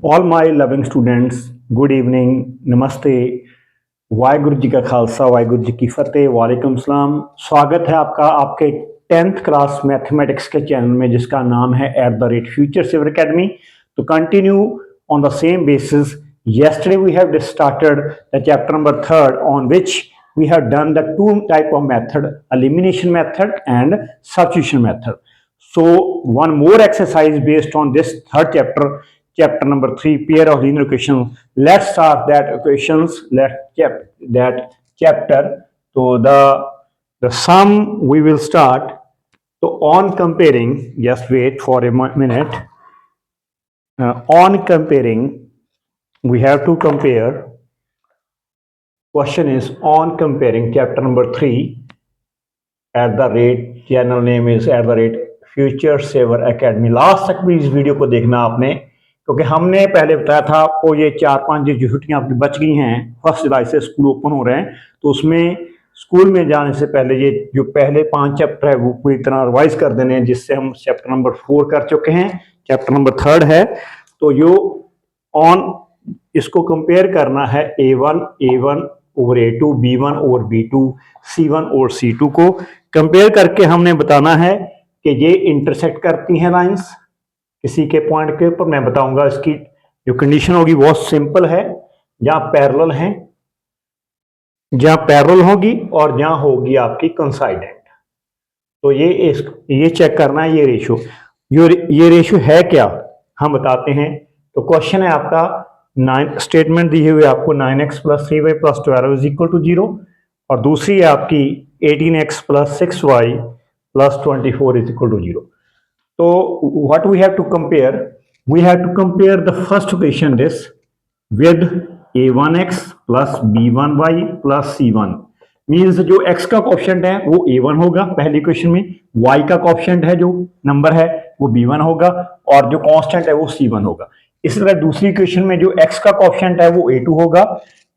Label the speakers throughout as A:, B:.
A: All my loving students, good evening, नमस्ते, वाहिगुरु जी का खालसा, वाहिगुरु जी की फतेह, वालेकुम सलाम। स्वागत है आपका आपके 10th क्लास मैथमेटिक्स के चैनल में जिसका नाम है @फ्यूचर सेवर अकेडमी। तो continue on the same basis, yesterday we have started the chapter number 3rd on which we have done the two type of method, elimination method and substitution method. So one more exercise based on this third chapter, chapter number 3, pair of linear equations. Let's start that equations. That chapter. So the sum we will start. So on comparing, just wait for a minute. On comparing, we have to compare. Question is on comparing chapter number 3 at the rate, channel name is @Future Saver Academy. Last तक भी इस video को देखना आपने, क्योंकि हमने पहले बताया था आपको ये 4-5 जो छुट्टियां आपकी बच गई हैं, 1 जुलाई से स्कूल ओपन हो रहे हैं, तो उसमें स्कूल में जाने से पहले ये जो पहले 5 चैप्टर है वो पूरी तरह रिवाइज कर देने हैं, जिससे हम चैप्टर नंबर 4 कर चुके हैं, चैप्टर नंबर 3 है। तो यो ऑन इसको कंपेयर करना है A1 over A2, B1 over B2, C1 और C2 को कंपेयर करके हमने बताना है कि ये इंटरसेक्ट करती हैं लाइंस किसी के पॉइंट के ऊपर। मैं बताऊंगा इसकी जो कंडीशन होगी बहुत सिंपल है, जहां पैरेलल हैं, जहां पैरेलल होगी और जहां होगी आपकी कोइंसाइडेंट। तो ये चेक करना है ये रेशियो, ये रेशियो है क्या हम बताते हैं। तो क्वेश्चन है आपका 9 स्टेटमेंट दी हुई आपको 9x + 3y + 12 = 0, और दूसरी है आपकी 18x + 6y + 24 = 0। तो what we have to compare, we have to compare the first equation this with a1x + b1y + c1। Means जो x का कोएफिशिएंट है वो a1 होगा पहली इक्वेशन में, y का कोएफिशिएंट है जो नंबर है वो b1 होगा, और जो कांस्टेंट है वो c1 होगा। इसी तरह दूसरी इक्वेशन में जो x का कोएफिशिएंट है वो a2 होगा,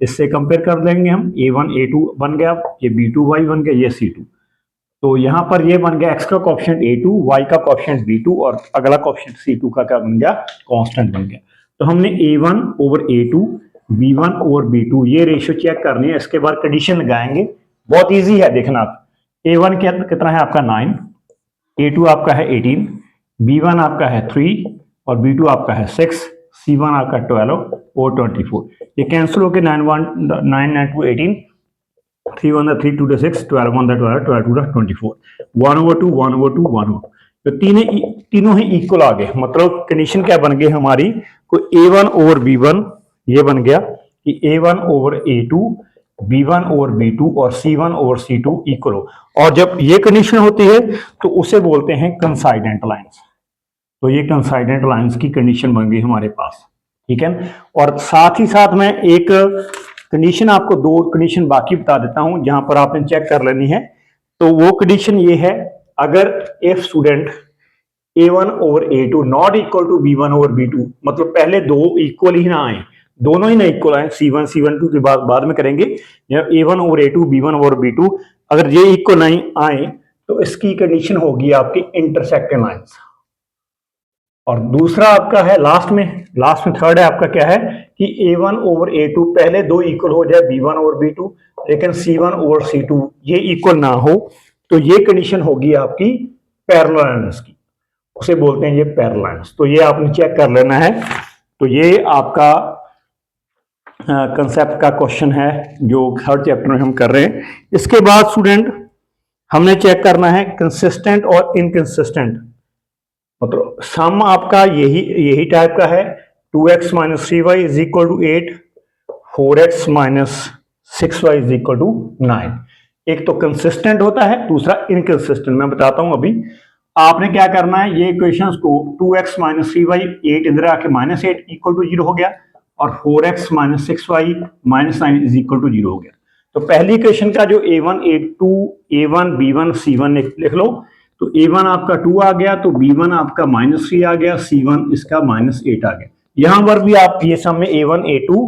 A: इससे कंपेयर कर लेंगे हम, a1 a2 बन गया, ये b2y बन गया, ये c2। तो यहां पर ये बन गया x का कोएफिशिएंट a2, y का कोएफिशिएंट b2, और अगला कोएफिशिएंट c2 का क्या बन गया, कांस्टेंट बन गया। तो हमने a1 over a2, b1 over b2 ये रेशियो चेक करनी है। इसके बाद कंडीशन लगाएंगे, बहुत इजी है देखना। a1 कितना है आपका 9, a2 आपका है 18, b1 आपका है 3 और b2 आपका है 6, c1 आपका 12 और 24। ये कैंसिल होकर 9 9 2 18, 3 1 3 2 6, 12 1 12, 12 2 24, 1/2 1/2 1/2। तो तीनों ही इक्वल आ गए। मतलब कंडीशन क्या बन गई हमारी, को a1 ओवर b1 ये बन गया कि a1 over a2, b1 over b2 और c1 ओवर c2 इक्वल हो। और जब ये कंडीशन होती है तो उसे बोलते हैं कोइंसाइडेंट लाइंस। तो ये कोइंसाइडेंट लाइंस की कंडीशन बन गई हमारे पास, ठीक है। और साथ ही साथ मैं एक कंडीशन आपको, 2 कंडीशन बाकी बता देता हूं जहां पर आपने चेक कर लेनी है। तो वो कंडीशन ये है, अगर if student a1 over a2 not equal to b1 over b2, मतलब पहले दो इक्वल ही ना आए, दोनों ही ना इक्वल आए, c1 c1 की बाद में करेंगे। a1 over a2 b1 over b2 अगर ये इक्वल नहीं आए तो इसकी कंडीशन होगी आपकी इंटरसेक्टिंग लाइंस। और दूसरा आपका है लास्ट में थर्ड है आपका क्या है कि a1 ओवर a2 पहले दो इक्वल हो जाए b1 ओवर b2, लेकिन c1 ओवर c2 ये इक्वल ना हो, तो ये कंडीशन होगी आपकी पैरेलल लाइंस की, उसे बोलते हैं ये पैरेलल लाइंस। तो ये आपने चेक कर लेना है। तो ये आपका कंसेप्ट का क्वेश्चन है जो थर्ड चैप्टर में हम कर रहे हैं। इसके बाद स्टूडेंट हमने चेक करना है कंसिस्टेंट और इनकंसिस्टेंट। मतलब सम आपका यही टाइप का है, 2x - 3y = 8, 4x - 6y = 9। एक तो कंसिस्टेंट होता है, दूसरा इनकंसिस्टेंट। मैं बताता हूं अभी। आपने क्या करना है, ये इक्वेशंस को 2x - 3y 8 इधर आके -8 = 0 हो गया, और 4x - 6y - 9 = 0 हो गया। तो पहली इक्वेशन का जो a1 a2 a1 b1 c1 लिख लो। तो a1 आपका 2 आ गया, तो b1 आपका -3 आ गया, c1 इसका -8 आ गया। यहां पर भी आप ये सम में a1 a2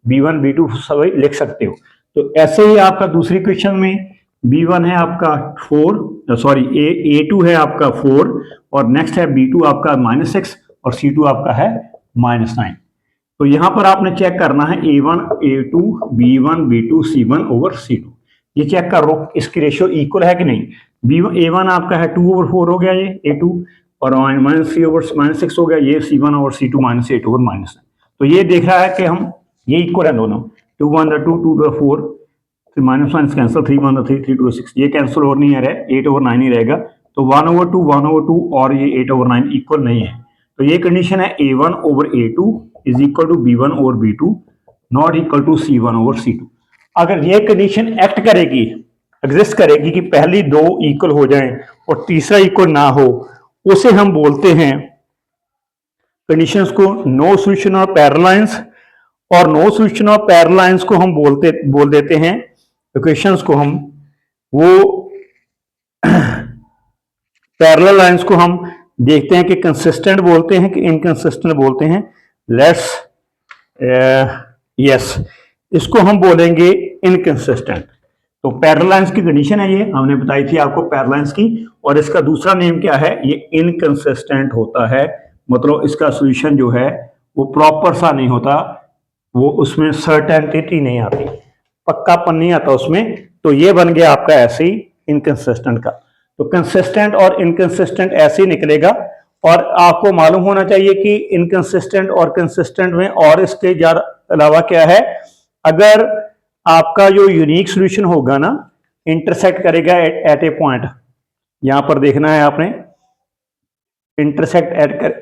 A: b1 b2 सभी लिख सकते हो। तो ऐसे ही आपका दूसरी इक्वेशन में b1 है आपका 4, सॉरी a2 है आपका 4, और नेक्स्ट है b2 आपका -6 और c2 आपका है -9। तो यहां पर आपने चेक करना है A1 A2 B1 B2 C1 over C2, ये चेक कर लो इसकी रेशियो इक्वल है कि नहीं। B1 A1 आपका है 2/4 हो गया ये A2, और -3/6 हो गया ये C1 ओवर C2 -8 ओवर -9। तो ये देख रहा है कि हम ये इक्वल है दोनों, 2 1 2 2 4, फिर माइनस कैंसिल, 3 1 3 3 2 6, ये कैंसिल और नहीं है, 8/9 ही रहेगा। तो 1/2 और ये 8/9 इक्वल नहीं है। तो ये कंडीशन है A1 over A2 is equal to B1 over B2 not equal to C1 over C2। अगर ये कंडीशन एक्ट करेगी, एग्जिस्ट करेगी कि पहली दो इक्वल हो जाएं और तीसरा इक्वल ना हो, उसे हम बोलते हैं कंडीशंस को no solution of parallel lines, और no solution of parallel lines को हम बोल देते हैं इक्वेशंस को, हम वो पैरेलल लाइंस को हम देखते हैं कि कंसिस्टेंट बोलते हैं कि इनकंसिस्टेंट बोलते हैं। लेट्स यस, इसको हम बोलेंगे इनकंसिस्टेंट। तो पैरेलल लाइंस की कंडीशन है, ये हमने बताई थी आपको पैरेलल लाइंस की, और इसका दूसरा नेम क्या है, ये इनकंसिस्टेंट होता है। मतलब इसका सॉल्यूशन जो है वो प्रॉपर सा नहीं होता, वो उसमें सर्टेनिटी नहीं आती, पक्कापन नहीं आता उसमें। तो ये बन गया आपका ऐसे ही इनकंसिस्टेंट का। तो कंसिस्टेंट और इनकंसिस्टेंट ऐसे ही निकलेगा। और आपको मालूम होना चाहिए कि इनकंसिस्टेंट और कंसिस्टेंट में और इसके अलावा क्या है, अगर आपका जो यूनिक सॉल्यूशन होगा ना, इंटरसेक्ट करेगा एट ए पॉइंट, यहां पर देखना है आपने, इंटरसेक्ट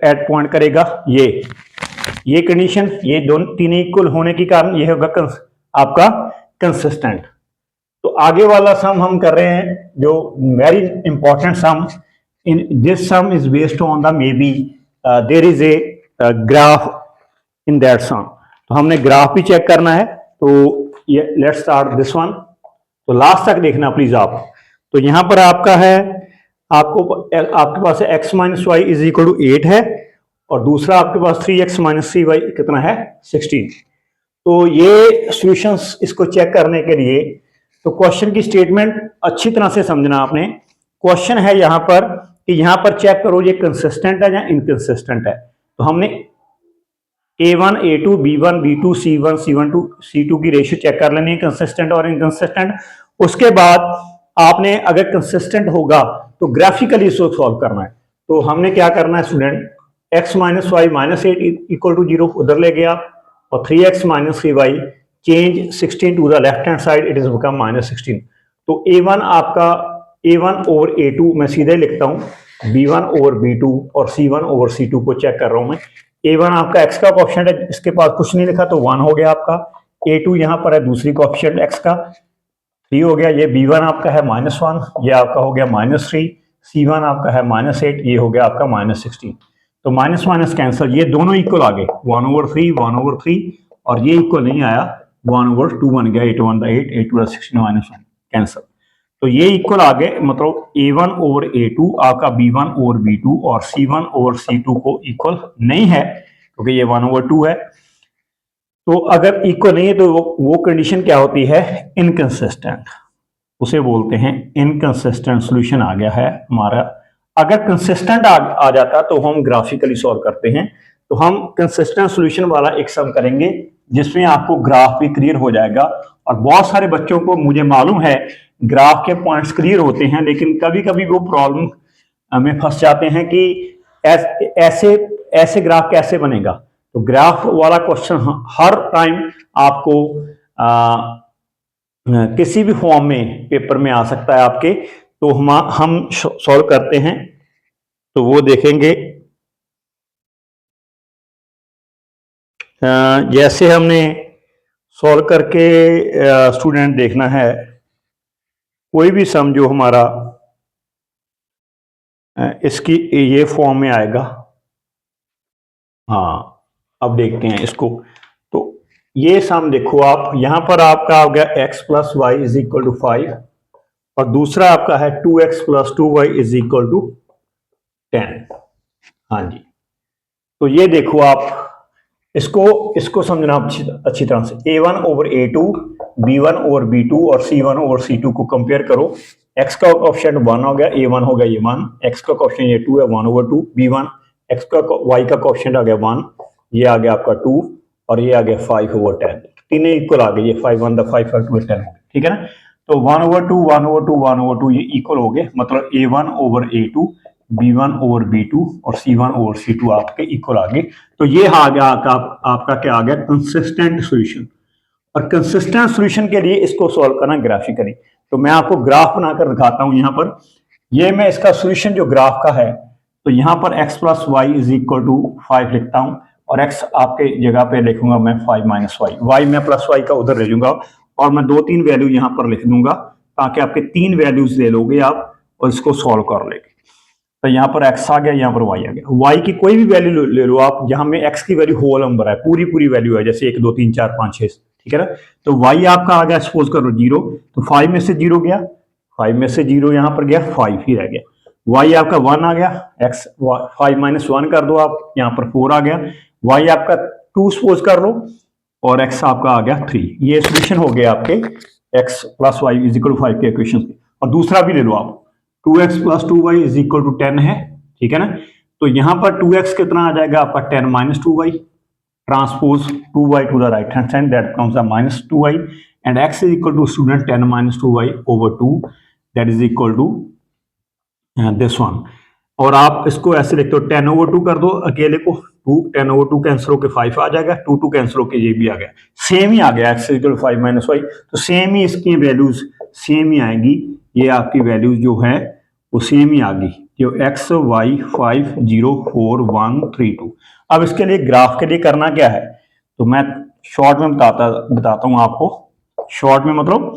A: एट पॉइंट करेगा, ये कंडीशन, ये दोनों तीन इक्वल होने के कारण ये होगा आपका कंसिस्टेंट। तो आगे वाला सम हम कर रहे हैं जो very important sum, in this sum is based on the may be there is a graph in that sum. तो हमने ग्राफ भी चेक करना है। तो ये लेट्स स्टार्ट दिस वन। तो लास्ट तक देखना प्लीज आप। तो यहां पर आपका है, आपके पास x minus y is equal to 8 है, और दूसरा आपके पास 3x माइनस 3y कितना है, 16। तो ये सॉल्यूशंस इसको चेक करने के लिए, तो क्वेश्चन की स्टेटमेंट अच्छी तरह से समझना आपने। क्वेश्चन है यहां पर कि यहां पर चेक करो ये कंसिस्टेंट है या इनकंसिस्टेंट है। तो हमने A1 A2 B1 B2 C1 C1 C2 की रेशियो चेक कर लेनी है, कंसिस्टेंट और इनकंसिस्टेंट। उसके बाद आपने अगर कंसिस्टेंट होगा तो ग्राफिकली इसको सॉल्व करना है। तो हमने क्या करना है student, x minus y -8 equal to 0 उधर ले गया, और 3x minus 3y change 16 to the left hand side, it is become -16। तो A1 आपका A1 ओवर A2 मैं सीधे लिखता हूं, B1 ओवर B2 और C1 ओवर C2 को चेक कर रहा हूं मैं। A1 आपका x का कोएफिशिएंट है, इसके पास कुछ नहीं लिखा तो 1 हो गया आपका। A2 यहां पर है दूसरी कोएफिशिएंट x का 3 हो गया। ये B1 आपका है -1, ये आपका हो गया -3। C1 आपका है -8, ये हो गया आपका -16। तो माइनस माइनस कैंसिल, ये दोनों इक्वल आ गए, 1/3 और ये इक्वल नहीं आया, 1/2 बन गया, 8 1 8 8 16 -1 कैंसिल। तो ये इक्वल आ गए, मतलब A1 ओवर A2 आपका B1 ओवर B2 और C1 ओवर C2 को इक्वल नहीं है, क्योंकि ये 1/2 है। तो अगर इक्वल नहीं है तो वो कंडीशन क्या होती है, इनकंसिस्टेंट, उसे बोलते हैं इनकंसिस्टेंट सॉल्यूशन आ गया है हमारा। अगर कंसिस्टेंट आ जाता तो हम ग्राफिकली सॉल्व करते हैं। तो हम कंसिस्टेंट सॉल्यूशन वाला एक सम करेंगे जिसमें आपको ग्राफ भी क्लियर हो जाएगा। और बहुत सारे बच्चों को मुझे मालूम है ग्राफ के पॉइंट्स क्लियर होते हैं, लेकिन कभी कभी वो प्रॉब्लम में फंस जाते हैं कि ऐसे ग्राफ कैसे बनेगा। तो ग्राफ वाला क्वेश्चन हर टाइम आपको किसी भी फॉर्म में पेपर में आ सकता है आपके। तो हम सॉल्व करते हैं, तो वो देखेंगे जैसे हमने सॉल्व करके स्टूडेंट देखना है कोई भी सम जो हमारा इसकी ये फॉर्म में आएगा। हाँ, अब देखते हैं इसको। तो ये सम देखो आप, यहां पर आपका हो गया x plus y is equal to 5, और दूसरा आपका है 2x plus 2y is equal to 10। हाँ जी, तो ये देखो आप, इसको समझना अच्छी तरह से। A1 over A2, B1 over B2 और C1 ओवर C2 को कंपेयर करो। x का कोएफिशिएंट 1 हो गया, A1 हो गया ये 1, x का कोएफिशिएंट ये 2 है, 1/2 B1, x का y का कोएफिशिएंट आ गया 1, ये आ गया आपका 2, और ये आ गया 5/10, तीनों इक्वल आ गए, ये 5 1 5 5 2 10 हो गए, ठीक है ना। तो 1/2 1/2 1/2 ये इक्वल हो गए, मतलब A1/A2 B1/B2 और C1/C2 आपके इक्वल आ गए। तो ये आ गया आपका क्या आ गया, कंसिस्टेंट सॉल्यूशन। और कंसिस्टेंट सॉल्यूशन के लिए इसको सॉल्व करना ग्राफिकली, तो मैं आपको ग्राफ बनाकर दिखाता हूं। यहाँ पर ये मैं इसका सॉल्यूशन जो ग्राफ का है, तो यहाँ पर x + y = 5 लिखता हूं, और x आपके जगह पे लिखूंगा मैं 5 - y, y मैं +y का उधर ले लूंगा, और मैं 2-3 वैल्यू यहाँ पर लिख दूंगा, ताकि आपके 3 वैल्यूज ले लोगे आप और इसको सॉल्व कर लेंगे। तो यहाँ पर x आ गया, यहाँ पर y आ गया। y की कोई भी वैल्यू ले लो आप, जहां में x की वैल्यू होल नंबर है, पूरी वैल्यू है, जैसे 1 2 3 4 5 6, ठीक है ना। तो y आपका आ गया, सपोज करो 0, तो 5 में से 0 गया, 5 में से 0 यहाँ पर गया, 5 ही रह गया। y आपका 1 आ गया, x 5 - 1 कर दो आप, यहाँ पर 4 आ गया। y आपका 2 सपोज कर लो, और x आपका आ गया 3। ये सोल्यूशन हो गया आपके x + y = 5 के इक्वेशन। और दूसरा भी ले लो आप, 2x + 2y = 10 है, ठीक है ना। तो यहां पर 2x कितना आ जाएगा आपका, 10 - 2y, transpose 2y to the right hand side, that becomes -2y, and x = student 10 - 2y / 2, that is equal to this one. और आप इसको ऐसे लिखते हो, 10/2 कर दो अकेले को, 10/2 कैंसिल होकर 5 आ जाएगा, 2 कैंसिल होकर ये भी आ गया, सेम ही आ गया, x = 5 - y। तो सेम ही इसकी वैल्यूज सेम ही आएंगी, ये आपकी वैल्यूज जो है वो सेम ही आ गई, जो x y 5 0 4 1 3 2। अब इसके लिए ग्राफ के लिए करना क्या है, तो मैं शॉर्ट में बताता हूँ आपको। शॉर्ट में मतलब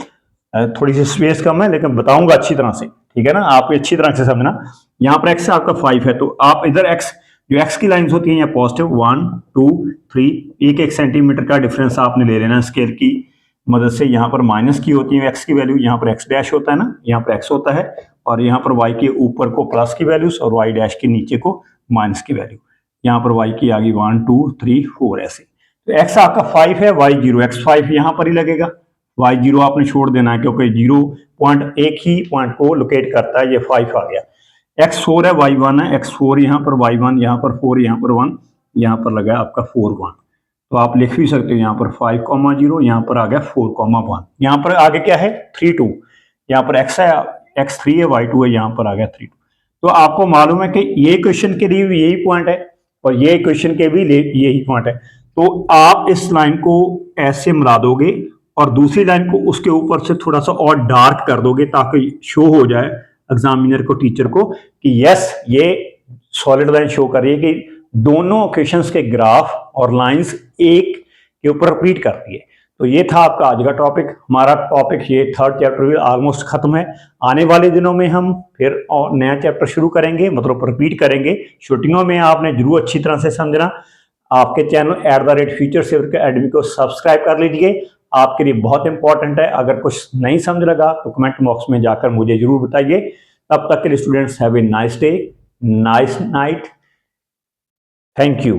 A: थोड़ी सी स्पेस कम है, लेकिन बताऊंगा अच्छी तरह से, ठीक है ना, आप अच्छी तरह से समझना। यहाँ पर x आपका 5 है, तो आप इधर x, जो x की लाइंस होती हैं या पॉजिटिव 1 2 3, 1 सेंटीमीटर का डिफरेंस आपने ले लेना स्केल की मदद से। यहाँ पर माइनस की होती है x की वैल्यू, यहाँ पर x डैश होता है ना, यहाँ पर x होता है, और यहाँ पर y के ऊपर को प्लस की वैल्यूज और y डैश के नीचे को माइनस की वैल्यू। यहाँ पर y की आ गई 1 2 3 4 ऐसे। तो x आपका 5 है, y 0, x 5 यहाँ पर ही लगेगा, y 0 आपने छोड़ देना है, क्योंकि 0 पॉइंट एक ही पॉइंट को लोकेट करता है, ये 5 आ गया। x 4 है, y 1 है, x 4 यहाँ पर, y 1 यहाँ पर, 4 यहाँ पर, 1 यहाँ पर लगा आपका 4 1। तो आप लिख भी सकते हो यहाँ पर 5 0, यहाँ पर आ गया 4 1। यहाँ पर आगे क्या है 3 2, यहाँ पर x है, x 3 है, y 2 है, यहाँ पर आ गया 3 2। तो आपको मालूम है कि ये क्वेश्चन के लिए भी यही पॉइंट है, और ये क्वेश्चन के भी यही पॉइंट है। तो आप इस लाइन को ऐसे मिला दोगे, और दूसरी लाइन को उसके ऊपर से थोड़ा सा और डार्क कर दोगे, ताकि शो हो जाए एग्जामिनर को, टीचर को, कि यस ये सॉलिड लाइन शो कर रही है कि दोनों इक्वेशंस के ग्राफ और लाइंस एक के ऊपर रिपीट करती है। तो ये था आपका आज का टॉपिक। हमारा टॉपिक ये 3rd चैप्टर भी ऑलमोस्ट खत्म है। आने वाले दिनों में हम फिर और नया चैप्टर शुरू करेंगे, मतलब रिपीट करेंगे। छुट्टियों में आपने जरूर अच्छी तरह से समझना। आपके चैनल @FutureSaver Academy को सब्सक्राइब कर लीजिए, आपके लिए बहुत इंपॉर्टेंट है। अगर कुछ नहीं समझ लगा तो कमेंट बॉक्स में जाकर मुझे जरूर बताइए। तब तक के लिए students, have a nice day, nice night, thank you.